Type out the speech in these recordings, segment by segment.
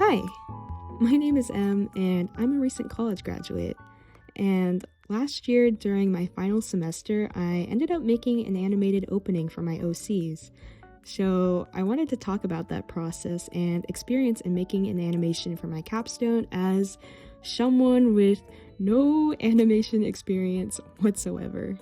Hi, my name is Em, and I'm a recent college graduate. And last year, during my final semester, I ended up making an animated opening for my OCs. So I wanted to talk about that process and experience in making an animation for my capstone as someone with no animation experience whatsoever.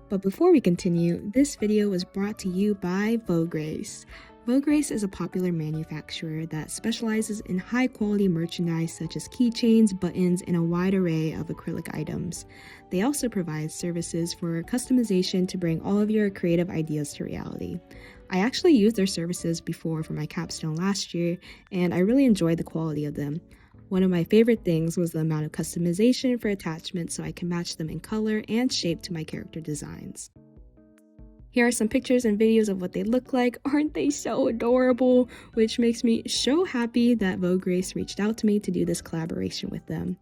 But before we continue, this video was brought to you by Vograce. Vograce is a popular manufacturer that specializes in high-quality merchandise such as keychains, buttons, and a wide array of acrylic items. They also provide services for customization to bring all of your creative ideas to reality. I actually used their services before for my capstone last year, and I really enjoyed the quality of them. One of my favorite things was the amount of customization for attachments so I can match them in color and shape to my character designs. Here are some pictures and videos of what they look like. Aren't they so adorable? Which makes me so happy that Voggrace reached out to me to do this collaboration with them.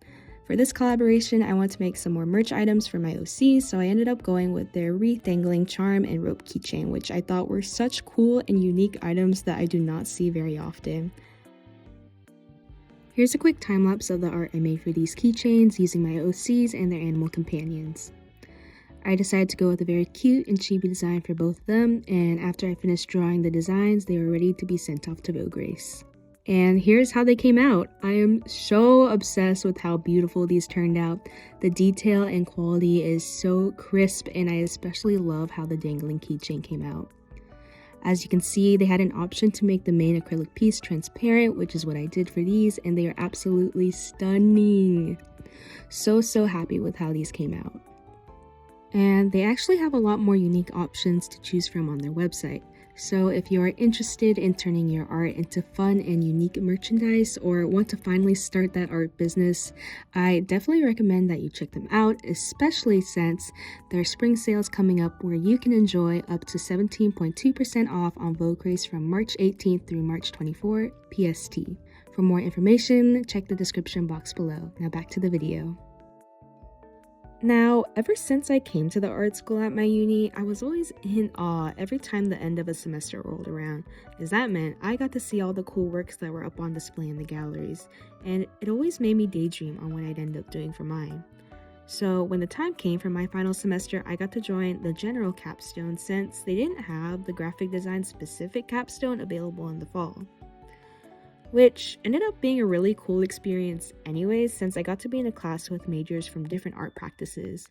For this collaboration, I want to make some more merch items for my OCs, so I ended up going with their wreath-dangling charm and rope keychain, which I thought were such cool and unique items that I do not see very often. Here's a quick time-lapse of the art I made for these keychains using my OCs and their animal companions. I decided to go with a very cute and chibi design for both of them, and after I finished drawing the designs, they were ready to be sent off to Voggrace. And here's how they came out. I am so obsessed with how beautiful these turned out. The detail and quality is so crisp, and I especially love how the dangling keychain came out. As you can see, they had an option to make the main acrylic piece transparent, which is what I did for these, and they are absolutely stunning. So happy with how these came out. And they actually have a lot more unique options to choose from on their website. So if you are interested in turning your art into fun and unique merchandise or want to finally start that art business, I definitely recommend that you check them out, especially since their spring sale is coming up where you can enjoy up to 17.2% off on Voggrace from March 18th through March 24th PST. For more information, check the description box below. Now back to the video. Now, ever since I came to the art school at my uni, I was always in awe every time the end of a semester rolled around, as that meant I got to see all the cool works that were up on display in the galleries, and it always made me daydream on what I'd end up doing for mine. So when the time came for my final semester, I got to join the general capstone since they didn't have the graphic design specific capstone available in the fall. Which ended up being a really cool experience anyways, since I got to be in a class with majors from different art practices.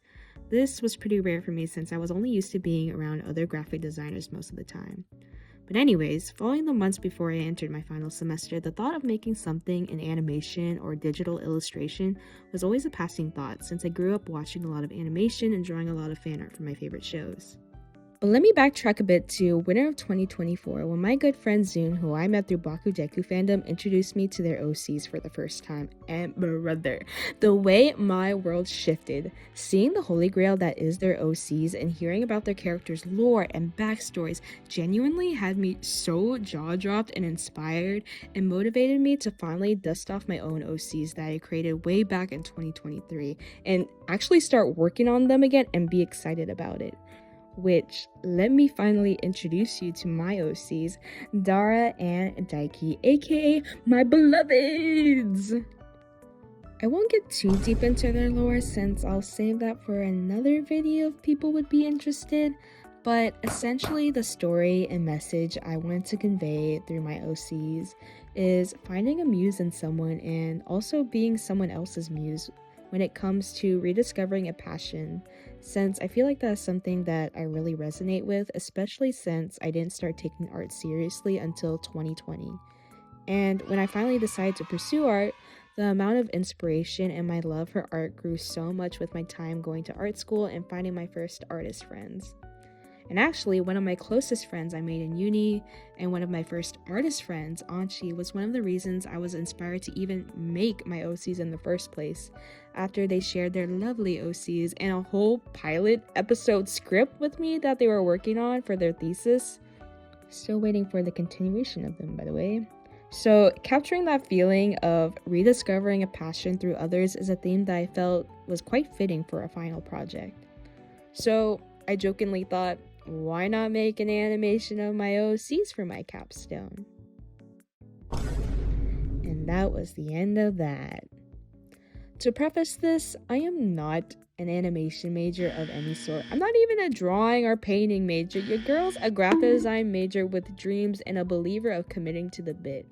This was pretty rare for me since I was only used to being around other graphic designers most of the time. But anyways, following the months before I entered my final semester, the thought of making something in animation or digital illustration was always a passing thought since I grew up watching a lot of animation and drawing a lot of fan art from my favorite shows. But let me backtrack a bit to winter of 2024 when my good friend Zune, who I met through Bakudeku fandom, introduced me to their OCs for the first time. And brother, the way my world shifted, seeing the holy grail that is their OCs and hearing about their characters' lore and backstories genuinely had me so jaw-dropped and inspired and motivated me to finally dust off my own OCs that I created way back in 2023 and actually start working on them again and be excited about it. Which, let me finally introduce you to my OCs, Dara and Daiki, aka my beloveds! I won't get too deep into their lore since I'll save that for another video if people would be interested, but essentially the story and message I wanted to convey through my OCs is finding a muse in someone and also being someone else's muse when it comes to rediscovering a passion, since I feel like that's something that I really resonate with, especially since I didn't start taking art seriously until 2020. And when I finally decided to pursue art, the amount of inspiration and my love for art grew so much with my time going to art school and finding my first artist friends. And actually, one of my closest friends I made in uni and one of my first artist friends, Anchi, was one of the reasons I was inspired to even make my OCs in the first place, after they shared their lovely OCs and a whole pilot episode script with me that they were working on for their thesis. Still waiting for the continuation of them, by the way. So capturing that feeling of rediscovering a passion through others is a theme that I felt was quite fitting for a final project. So I jokingly thought, why not make an animation of my OCs for my capstone? And that was the end of that. To preface this, I am not an animation major of any sort. I'm not even a drawing or painting major. Your girl's a graphic design major with dreams and a believer of committing to the bit.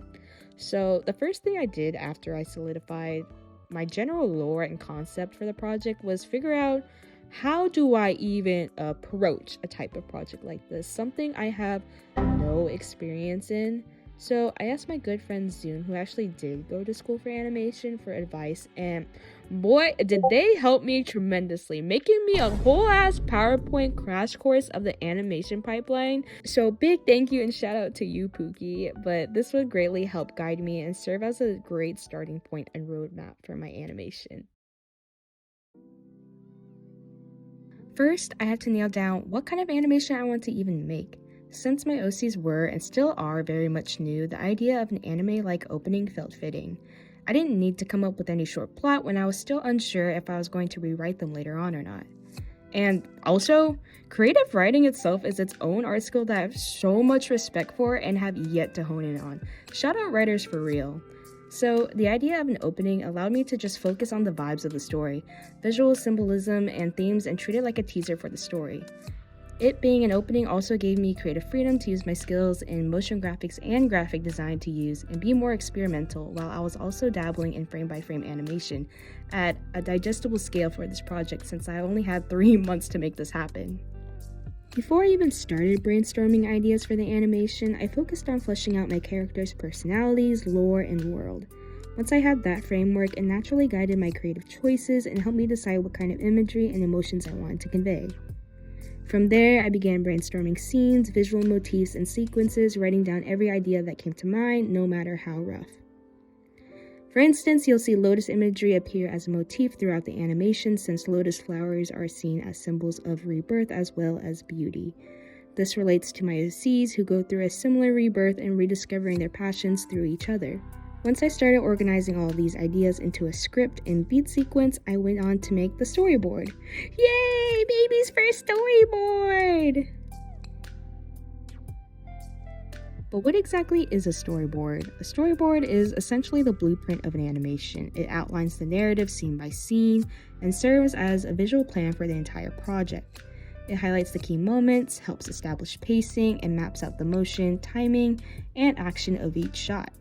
So the first thing I did after I solidified my general lore and concept for the project was figure out, how do I even approach a type of project like this? Something I have no experience in. So I asked my good friend Zune, who actually did go to school for animation, for advice, and boy, did they help me tremendously, making me a whole ass PowerPoint crash course of the animation pipeline. So big thank you and shout out to you, Pookie, but this would greatly help guide me and serve as a great starting point and roadmap for my animation. First, I had to nail down what kind of animation I want to even make. Since my OCs were and still are very much new, the idea of an anime-like opening felt fitting. I didn't need to come up with any short plot when I was still unsure if I was going to rewrite them later on or not. And also, creative writing itself is its own art skill that I have so much respect for and have yet to hone in on. Shout out writers for real. So the idea of an opening allowed me to just focus on the vibes of the story, visual symbolism and themes, and treat it like a teaser for the story. It being an opening also gave me creative freedom to use my skills in motion graphics and graphic design to use and be more experimental, while I was also dabbling in frame-by-frame animation at a digestible scale for this project, since I only had 3 months to make this happen. Before I even started brainstorming ideas for the animation, I focused on fleshing out my characters' personalities, lore, and world. Once I had that framework, it naturally guided my creative choices and helped me decide what kind of imagery and emotions I wanted to convey. From there, I began brainstorming scenes, visual motifs, and sequences, writing down every idea that came to mind, no matter how rough. For instance, you'll see lotus imagery appear as a motif throughout the animation, since lotus flowers are seen as symbols of rebirth as well as beauty. This relates to my OCs, who go through a similar rebirth and rediscovering their passions through each other. Once I started organizing all of these ideas into a script and beat sequence, I went on to make the storyboard. Yay! Baby's first storyboard! But what exactly is a storyboard? A storyboard is essentially the blueprint of an animation. It outlines the narrative scene by scene and serves as a visual plan for the entire project. It highlights the key moments, helps establish pacing, and maps out the motion, timing, and action of each shot.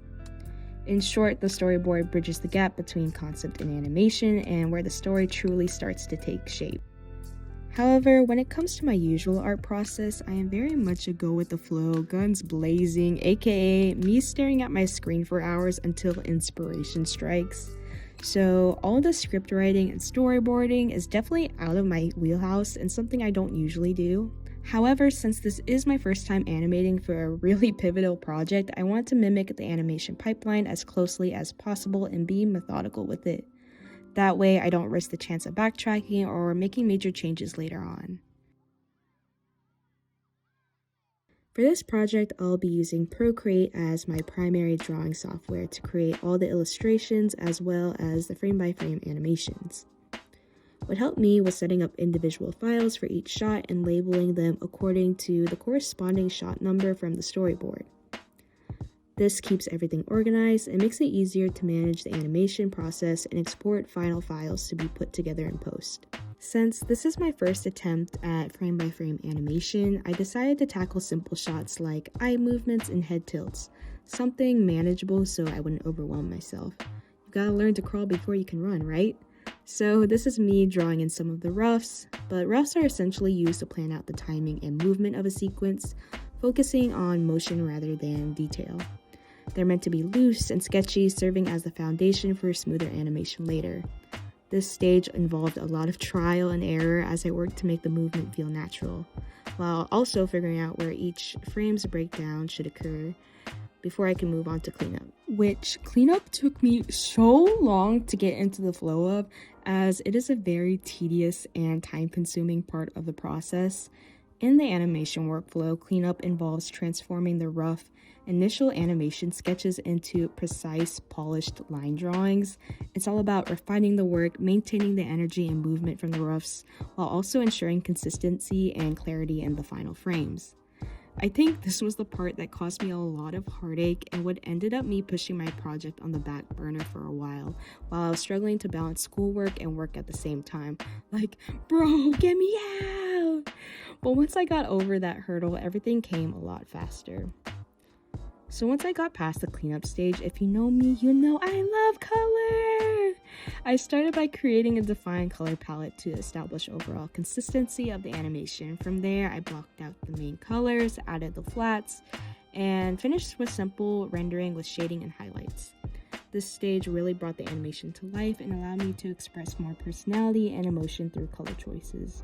In short, the storyboard bridges the gap between concept and animation and where the story truly starts to take shape. However, when it comes to my usual art process, I am very much a go with the flow, guns blazing, aka me staring at my screen for hours until inspiration strikes. So all the script writing and storyboarding is definitely out of my wheelhouse and something I don't usually do. However, since this is my first time animating for a really pivotal project, I want to mimic the animation pipeline as closely as possible and be methodical with it. That way, I don't risk the chance of backtracking or making major changes later on. For this project, I'll be using Procreate as my primary drawing software to create all the illustrations as well as the frame-by-frame animations. What helped me was setting up individual files for each shot and labeling them according to the corresponding shot number from the storyboard. This keeps everything organized and makes it easier to manage the animation process and export final files to be put together in post. Since this is my first attempt at frame-by-frame animation, I decided to tackle simple shots like eye movements and head tilts, something manageable so I wouldn't overwhelm myself. You gotta learn to crawl before you can run, right? So this is me drawing in some of the roughs, but roughs are essentially used to plan out the timing and movement of a sequence, focusing on motion rather than detail. They're meant to be loose and sketchy, serving as the foundation for smoother animation later. This stage involved a lot of trial and error as I worked to make the movement feel natural, while also figuring out where each frame's breakdown should occur before I can move on to cleanup. Which cleanup took me so long to get into the flow of, as it is a very tedious and time-consuming part of the process. In the animation workflow, cleanup involves transforming the rough initial animation sketches into precise, polished line drawings. It's all about refining the work, maintaining the energy and movement from the roughs, while also ensuring consistency and clarity in the final frames. I think this was the part that caused me a lot of heartache and what ended up me pushing my project on the back burner for a while I was struggling to balance schoolwork and work at the same time. Like, bro, get me out! But once I got over that hurdle, everything came a lot faster. So once I got past the cleanup stage, if you know me, you know I love color! I started by creating a defined color palette to establish overall consistency of the animation. From there, I blocked out the main colors, added the flats, and finished with simple rendering with shading and highlights. This stage really brought the animation to life and allowed me to express more personality and emotion through color choices.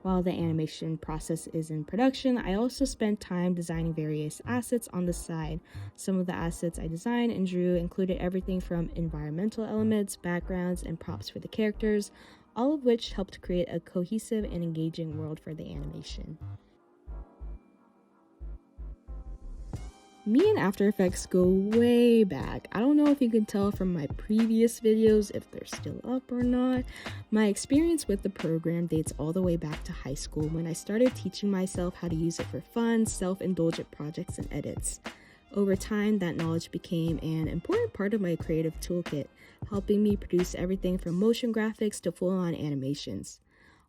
While the animation process is in production, I also spent time designing various assets on the side. Some of the assets I designed and drew included everything from environmental elements, backgrounds, and props for the characters, all of which helped create a cohesive and engaging world for the animation. Me and After Effects go way back. I don't know if you can tell from my previous videos if they're still up or not. My experience with the program dates all the way back to high school when I started teaching myself how to use it for fun, self-indulgent projects and edits. Over time, that knowledge became an important part of my creative toolkit, helping me produce everything from motion graphics to full-on animations.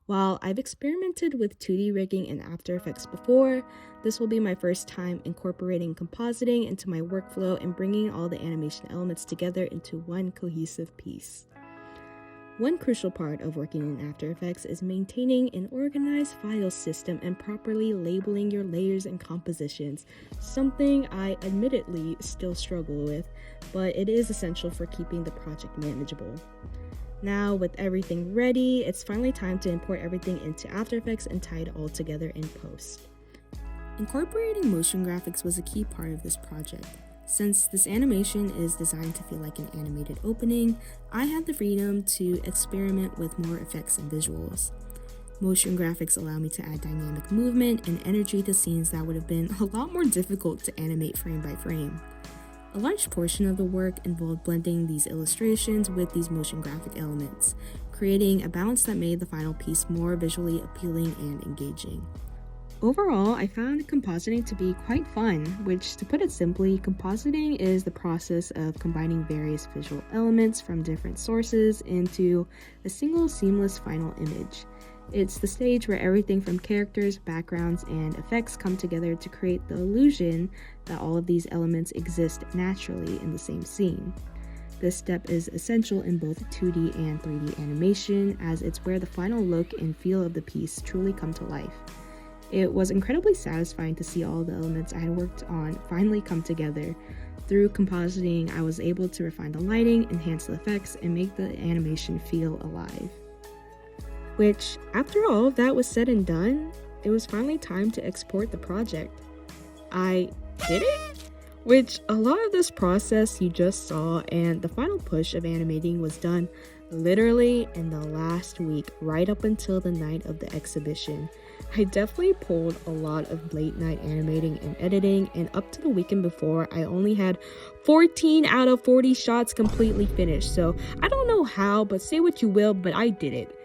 While I've experimented with 2D rigging in After Effects before, this will be my first time incorporating compositing into my workflow and bringing all the animation elements together into one cohesive piece. One crucial part of working in After Effects is maintaining an organized file system and properly labeling your layers and compositions, something I admittedly still struggle with, but it is essential for keeping the project manageable. Now, with everything ready, it's finally time to import everything into After Effects and tie it all together in post. Incorporating motion graphics was a key part of this project. Since this animation is designed to feel like an animated opening, I had the freedom to experiment with more effects and visuals. Motion graphics allow me to add dynamic movement and energy to scenes that would have been a lot more difficult to animate frame by frame. A large portion of the work involved blending these illustrations with these motion graphic elements, creating a balance that made the final piece more visually appealing and engaging. Overall, I found compositing to be quite fun, which, to put it simply, compositing is the process of combining various visual elements from different sources into a single seamless final image. It's the stage where everything from characters, backgrounds, and effects come together to create the illusion that all of these elements exist naturally in the same scene. This step is essential in both 2D and 3D animation, as it's where the final look and feel of the piece truly come to life. It was incredibly satisfying to see all the elements I had worked on finally come together. Through compositing, I was able to refine the lighting, enhance the effects, and make the animation feel alive. Which, after all of that was said and done, it was finally time to export the project. I did it? Which, a lot of this process you just saw and the final push of animating was done literally in the last week, right up until the night of the exhibition. I definitely pulled a lot of late night animating and editing, and up to the weekend before, I only had 14 out of 40 shots completely finished. So I don't know how, but say what you will, but I did it.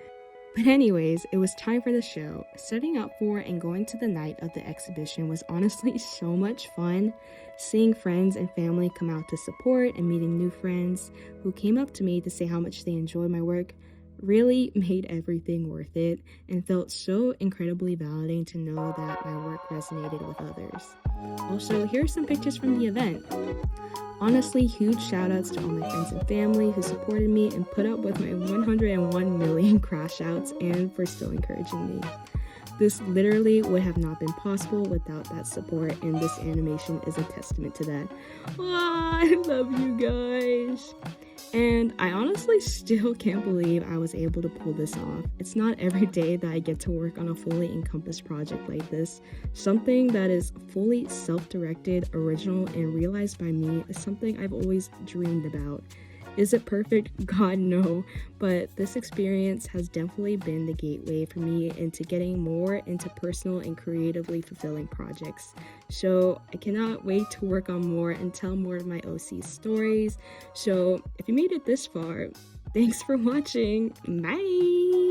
But anyways, it was time for the show. Setting up for and going to the night of the exhibition was honestly so much fun. Seeing friends and family come out to support and meeting new friends who came up to me to say how much they enjoyed my work really made everything worth it and felt so incredibly validating to know that my work resonated with others. Also, here are some pictures from the event. Honestly, huge shout outs to all my friends and family who supported me and put up with my 101 million crash outs and for still encouraging me. This literally would have not been possible without that support, and this animation is a testament to that. I love you guys! And I honestly still can't believe I was able to pull this off. It's not every day that I get to work on a fully encompassed project like this. Something that is fully self-directed, original, and realized by me is something I've always dreamed about. Is it perfect? God, no. But this experience has definitely been the gateway for me into getting more into personal and creatively fulfilling projects. So I cannot wait to work on more and tell more of my OC stories. So if you made it this far, thanks for watching. Bye!